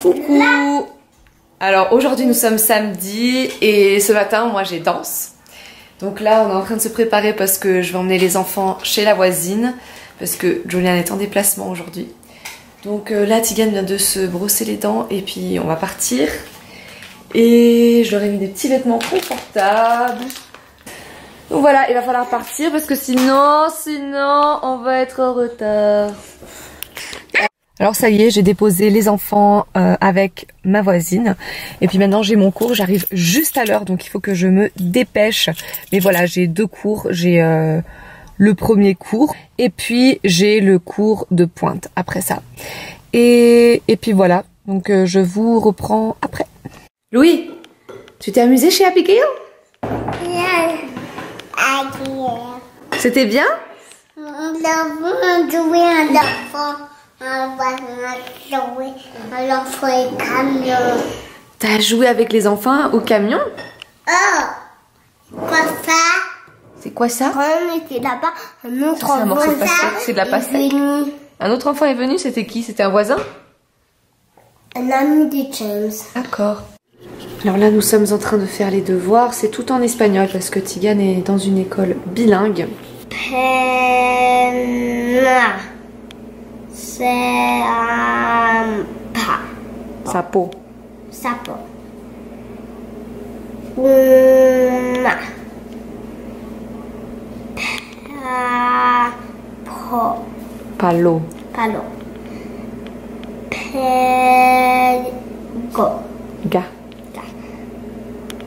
Coucou. Alors aujourd'hui nous sommes samedi et ce matin moi j'ai danse. Donc là on est en train de se préparer parce que je vais emmener les enfants chez la voisine parce que Julian est en déplacement aujourd'hui. Donc là Tigane vient de se brosser les dents et puis on va partir. Et je leur ai mis des petits vêtements confortables. Donc voilà, il va falloir partir parce que sinon on va être en retard. Alors ça y est, j'ai déposé les enfants avec ma voisine. Et puis maintenant j'ai mon cours, j'arrive juste à l'heure, donc il faut que je me dépêche. Mais voilà, j'ai deux cours, j'ai le premier cours et puis j'ai le cours de pointe après ça. Et puis voilà, donc je vous reprends après. Louis, tu t'es amusé chez Abigail? C'était bien? On a joué un enfant. T'as joué avec les enfants au camion? Oh, quoi ça? C'est quoi ça? On était là-bas, un autre enfant. C'est de la pastèque. Un autre enfant est venu, c'était qui? C'était un voisin? Un ami de James. D'accord. Alors là, nous sommes en train de faire les devoirs. C'est tout en espagnol parce que Tigane est dans une école bilingue. Pena. C'est un pas. Sapo. Sapo. Una. Papo. Palo. Palo. Pego. Ga.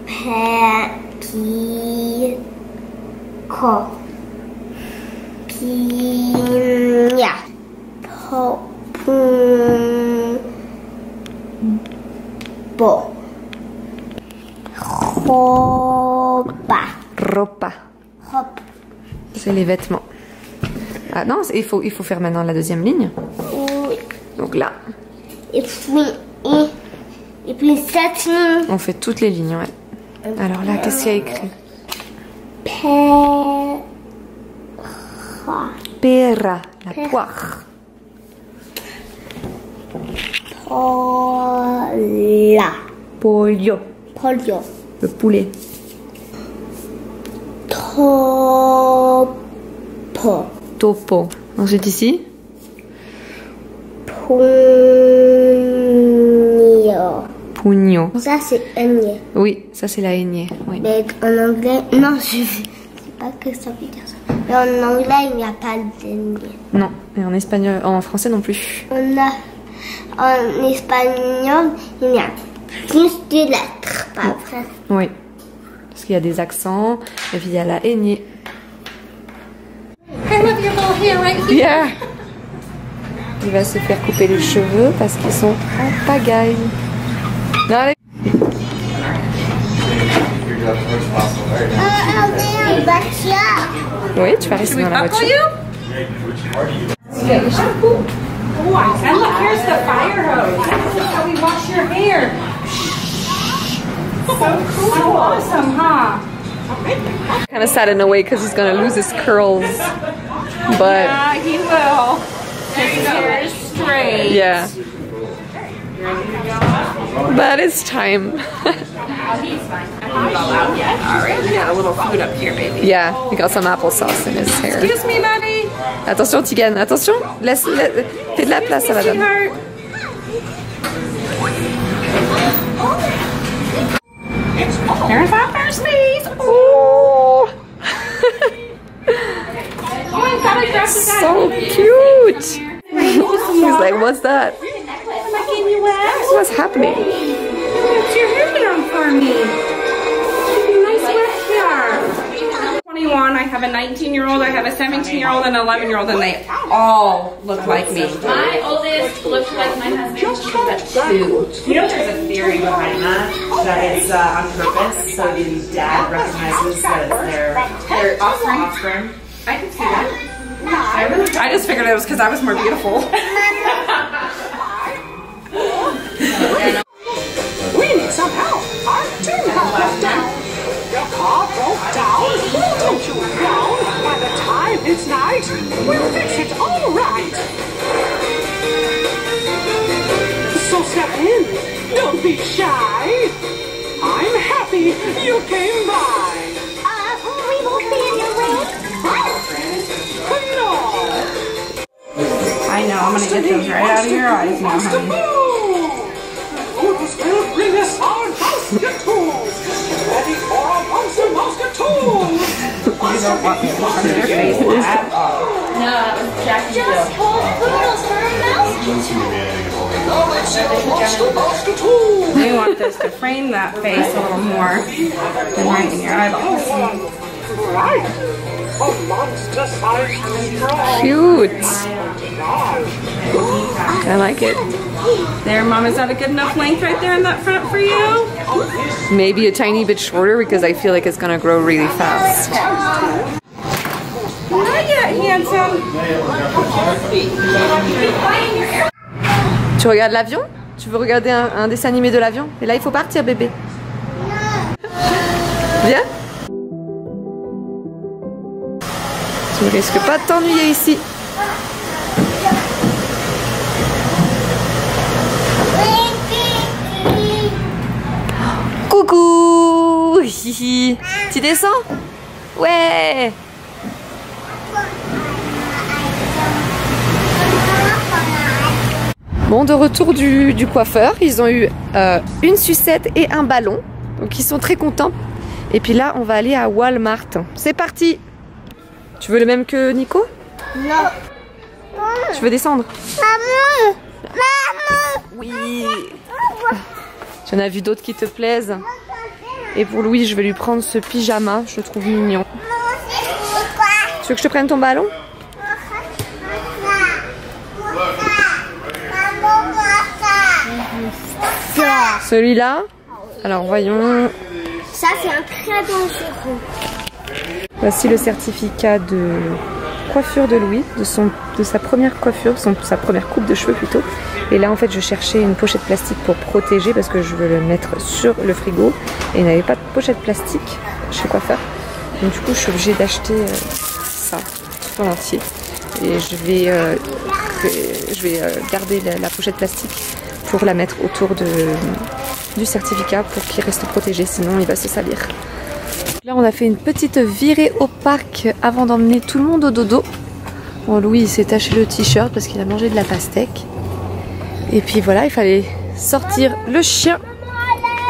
Pequiko. Piña. Bo. Roba. Ropa. Hop. C'est les vêtements. Ah non, il faut faire maintenant la deuxième ligne. Oui. Donc là. Et puis cette ligne. On fait toutes les lignes, ouais. Alors là, qu'est-ce qu'il y a écrit? Pera, la poire. Pola. Pollo, Polio. le poulet. Topo. Topo. Ensuite ici. Pugno. Pugno. Ça c'est aigné. Oui, ça c'est la haignée. Oui. Mais en anglais, non, je sais pas que ça veut dire ça. Mais en anglais, il n'y a pas d'aigné. Non, et en espagnol, en français non plus. En espagnol, il y a plus de lettres, pas vrai? Oui, parce qu'il y a des accents, et puis il y a la haignée. I love your little hair right here. Yeah. Il va se faire couper les cheveux parce qu'ils sont en pagaille. Non, allez. Oui, tu vas rester dans la voiture. And look, here's the fire hose. That's how we wash your hair. So cool. So awesome, huh? Kind of sad in a way because he's gonna lose his curls, but Yeah, he will. His hair is straight. yeah, but it's time. He's fine. Alright, we got a little food up here, baby. Yeah, he got some applesauce in his hair. Excuse me, buddy. Attention Tigane, attention, fais de la place à madame. Sweetheart. There's our first sneeze. Oh, Oh, I thought I grabbed the so cute. He's like, what's that? I gave you wax. What's happening? Put your hair down for me. Nice wet hair. 21, I have a 19-year-old, I have a 17-year-old, and an 11-year-old, and they all look like me. My oldest looked like my husband. She's at 2. You know, there's a theory behind that it's on purpose, so the dad recognizes that it's their offspring. I can see that. I just figured it was because I was more beautiful. We need some help. Our turnout broke down. Your car broke down. Don't you frown. By the time it's night, we'll fix it all right. So step in Don't be shy. I'm happy you came by. We won't be in your way. No. I know, I'm gonna get those right out of your eyes now, honey. Who's gonna bring us our basket tools? Ready for a monster basket tools? You don't want me to look under their face at all. No, that was Jackie Jill. Hold poodles for a mouse. Now let's see a monster basket tools. We want this to frame that face a little more than right in your eyeballs. Right. A monster-sized straw. Cute. I like it. There, Mom, is that a good enough length right there in that front for you? Maybe a tiny bit shorter because I feel like it's gonna grow really fast. Not yet, handsome. Tu regardes l'avion? Tu veux regarder un dessin animé de l'avion? Et là, il faut partir, bébé. Viens. Tu ne risques pas de t'ennuyer ici. Coucou. Hihi. Tu descends? Ouais. Bon, de retour du coiffeur, ils ont eu une sucette et un ballon. Donc ils sont très contents. Et puis là, on va aller à Walmart. C'est parti. Tu veux le même que Nico? Non. Tu veux descendre? Maman. Maman. Oui. Tu en as vu d'autres qui te plaisent? Et pour Louis, je vais lui prendre ce pyjama. Je le trouve mignon. Tu veux que je te prenne ton ballon? Celui-là? Alors voyons. Ça, c'est un très bon chiffon. Voici le certificat de coiffure de Louis, de sa première coiffure, sa première coupe de cheveux plutôt. Et là en fait je cherchais une pochette plastique pour protéger parce que je veux le mettre sur le frigo. Et il n'avait pas de pochette plastique chez le coiffeur. Donc du coup je suis obligée d'acheter ça tout en entier. Et je vais garder la pochette plastique pour la mettre autour du certificat pour qu'il reste protégé, sinon il va se salir. Là on a fait une petite virée au parc avant d'emmener tout le monde au dodo. Bon, Louis il s'est taché le t-shirt parce qu'il a mangé de la pastèque. Et puis voilà, il fallait sortir le chien,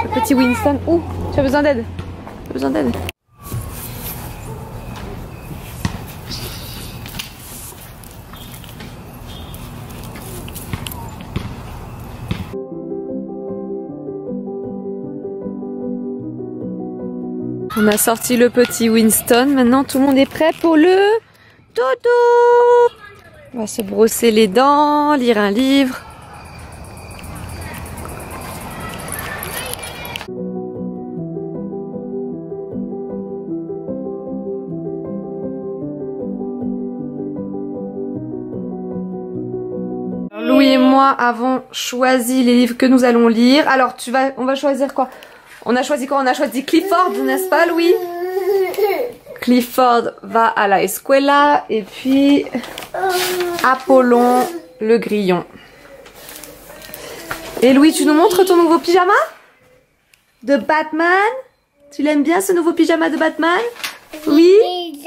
le petit Winston. Oh, tu as besoin d'aide? Tu as besoin d'aide? On a sorti le petit Winston. Maintenant, tout le monde est prêt pour le dodo. On va se brosser les dents, lire un livre. Louis et moi avons choisi les livres que nous allons lire. Alors, on va choisir quoi? On a choisi quoi? On a choisi Clifford, n'est-ce pas, Louis? Clifford va à la escuela. Et puis, Apollon, le grillon. Et Louis, tu nous montres ton nouveau pyjama? De Batman? Tu l'aimes bien, ce nouveau pyjama de Batman? Oui?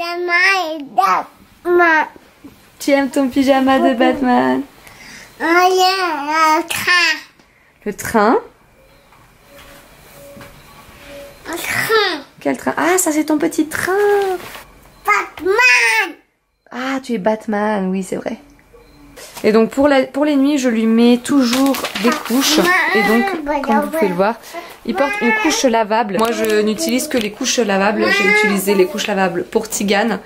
Tu aimes ton pyjama de Batman? Le train. Le train? Un train. Quel train? Ah, ça c'est ton petit train. Batman. Ah, tu es Batman, oui, c'est vrai. Et donc pour les nuits, je lui mets toujours des couches. Et donc, comme vous pouvez le voir, il porte une couche lavable. Moi, je n'utilise que les couches lavables. J'ai utilisé les couches lavables pour Tigane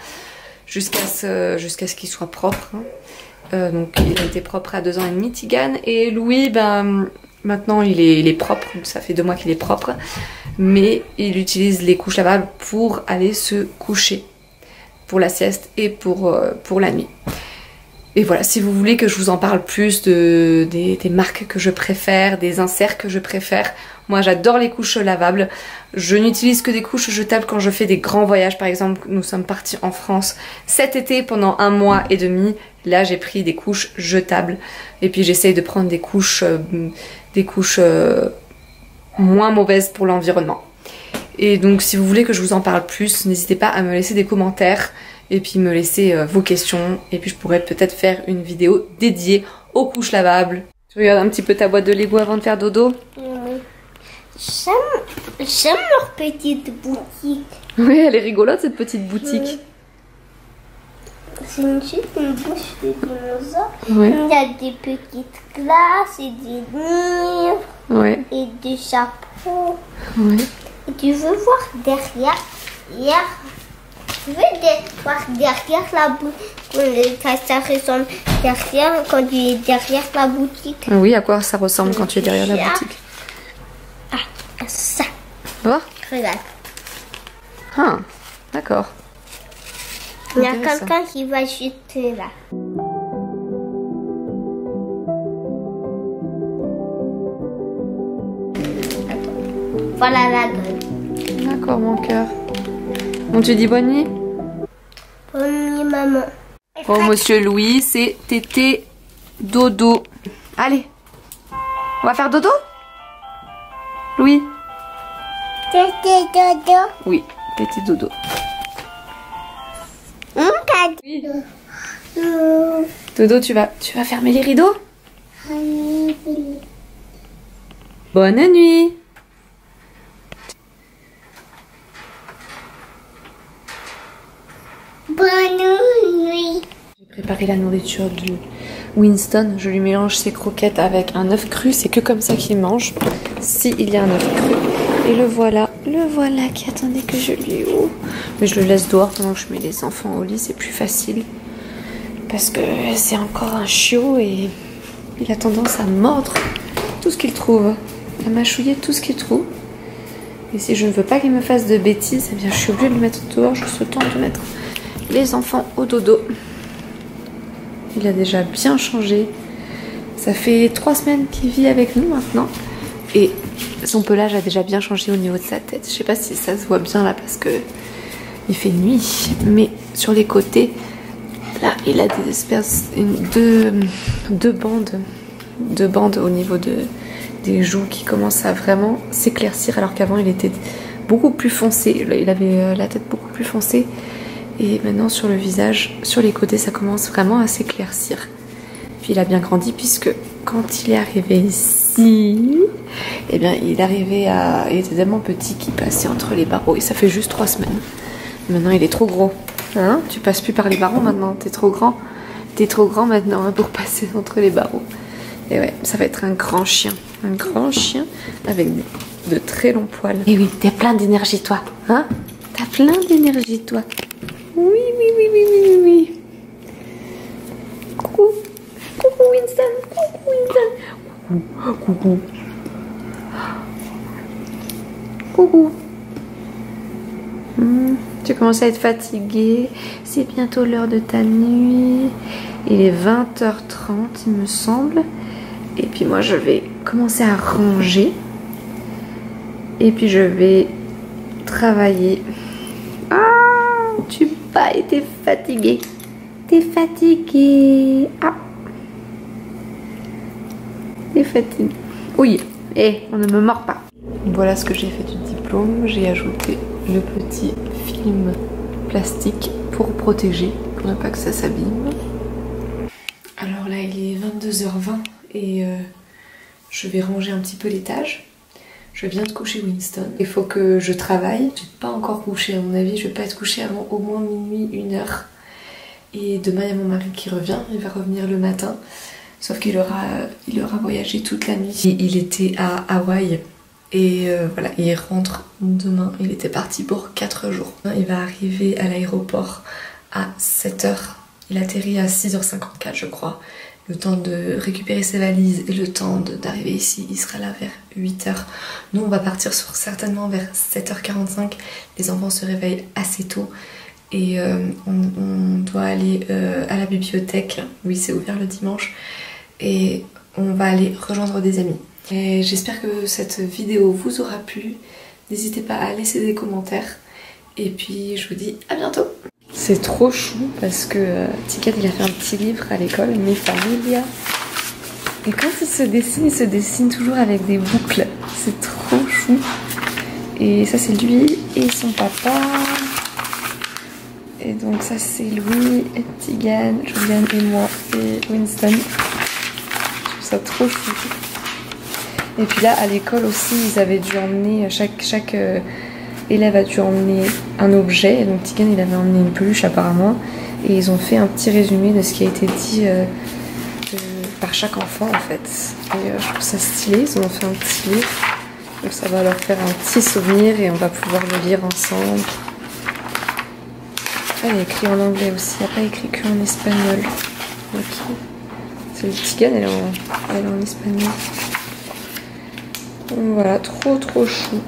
jusqu'à ce qu'il soit propre. Donc il a été propre à 2 ans et demi, Tigane. Et Louis, ben maintenant il est propre. Ça fait 2 mois qu'il est propre. Mais il utilise les couches lavables pour aller se coucher, pour la sieste et pour la nuit. Et voilà, si vous voulez que je vous en parle plus des marques que je préfère, des inserts que je préfère, moi j'adore les couches lavables. Je n'utilise que des couches jetables quand je fais des grands voyages. Par exemple, nous sommes partis en France cet été pendant 1 mois et demi. Là j'ai pris des couches jetables. Et puis j'essaye de prendre des couches des couches moins mauvaises pour l'environnement. Et donc si vous voulez que je vous en parle plus, n'hésitez pas à me laisser des commentaires et puis me laisser vos questions. Et puis je pourrais peut-être faire une vidéo dédiée aux couches lavables. Tu regardes un petit peu ta boîte de Lego avant de faire dodo? J'aime leur petite boutique. Oui, elle est rigolote cette petite boutique. C'est juste une bouche de dinosaure. Ouais. Il y a des petites glaces et des livres Ouais. et des chapeaux. Ouais. Et tu veux voir derrière? Tu veux voir derrière la boutique? Ça ressemble derrière quand tu es derrière la boutique. Oui, à quoi ça ressemble quand tu es derrière la boutique? Ah, ça. Voir? Regarde. Ah, d'accord. Il y a Intéressant. quelqu'un qui va jeter là. Attends. Voilà la gueule. D'accord, mon cœur. Bon, tu dis bonne nuit? Bonne nuit, maman. Bon, monsieur Louis, c'est tété dodo. Allez, on va faire dodo? Louis? Tété dodo. Oui, tété dodo. Oui. Dodo, tu vas fermer les rideaux? Bonne nuit. Bonne nuit. J'ai préparé la nourriture de Winston. Je lui mélange ses croquettes avec un œuf cru. C'est que comme ça qu'il mange. S'il y a un œuf cru. Et le voilà qui attendait que je lui ouvre. Mais je le laisse dehors pendant que je mets les enfants au lit. C'est plus facile. Parce que c'est encore un chiot et il a tendance à mordre tout ce qu'il trouve. À mâchouiller tout ce qu'il trouve. Et si je ne veux pas qu'il me fasse de bêtises, eh bien je suis obligée de le mettre dehors juste le temps de mettre les enfants au dodo. Il a déjà bien changé. Ça fait 3 semaines qu'il vit avec nous maintenant. Et son pelage a déjà bien changé au niveau de sa tête. Je sais pas si ça se voit bien là parce que il fait nuit. Mais sur les côtés, là, il a des espèces, deux bandes au niveau des joues qui commencent à vraiment s'éclaircir. Alors qu'avant, il était beaucoup plus foncé. Il avait la tête beaucoup plus foncée. Et maintenant sur le visage, sur les côtés, ça commence vraiment à s'éclaircir. Puis il a bien grandi puisque quand il est arrivé ici, eh bien il était tellement petit qu'il passait entre les barreaux. Et ça fait juste 3 semaines. Maintenant il est trop gros. Hein? Tu passes plus par les barreaux maintenant, t'es trop grand. T'es trop grand maintenant hein, pour passer entre les barreaux. Et ouais, ça va être un grand chien. Un grand chien avec de très longs poils. Et oui, t'as plein d'énergie toi. Hein? T'as plein d'énergie toi. Oui. Coucou. Coucou Winston. Coucou. Tu commences à être fatigué. C'est bientôt l'heure de ta nuit. Il est 20h30 il me semble. Et puis moi je vais commencer à ranger. Et puis je vais travailler. Tu bats et t'es fatigué. T'es fatigué. Ah. T'es fatigué. Oui. On ne me mord pas. Voilà ce que j'ai fait du diplôme. J'ai ajouté le petit film plastique pour protéger, pour ne pas que ça s'abîme. Alors là, il est 22h20 et je vais ranger un petit peu l'étage. Je viens de coucher Winston. Il faut que je travaille. Je n'ai pas encore couché à mon avis. Je vais pas être couchée avant au moins minuit, 1h. Et demain, il y a mon mari qui revient. Il va revenir le matin. Sauf qu'il aura voyagé toute la nuit. Il était à Hawaï. Et voilà, il rentre demain. Il était parti pour 4 jours. Il va arriver à l'aéroport à 7h. Il atterrit à 6h54 je crois. Le temps de récupérer ses valises et le temps d'arriver ici, il sera là vers 8h. Nous on va partir certainement vers 7h45. Les enfants se réveillent assez tôt et on doit aller à la bibliothèque. Oui, c'est ouvert le dimanche. Et on va aller rejoindre des amis. Et j'espère que cette vidéo vous aura plu. N'hésitez pas à laisser des commentaires. Et puis je vous dis à bientôt. C'est trop chou parce que Ticket il a fait un petit livre à l'école, Mi Familia. Et quand il se dessine toujours avec des boucles. C'est trop chou. Et ça c'est lui et son papa. Et donc ça c'est Louis, et Tegan, Julian et moi et Winston. Je trouve ça trop chou. Et puis là à l'école aussi ils avaient dû emmener, chaque élève a dû emmener un objet. Et donc Tegan il avait emmené une peluche apparemment. Et ils ont fait un petit résumé de ce qui a été dit par chaque enfant en fait. Et je trouve ça stylé, ils en ont fait un petit livre. Donc ça va leur faire un petit souvenir et on va pouvoir le lire ensemble. Elle est écrit en anglais aussi, il n'y a pas écrit que en espagnol. Ok. C'est le Tegan, elle est en espagnol. Donc voilà, trop chou.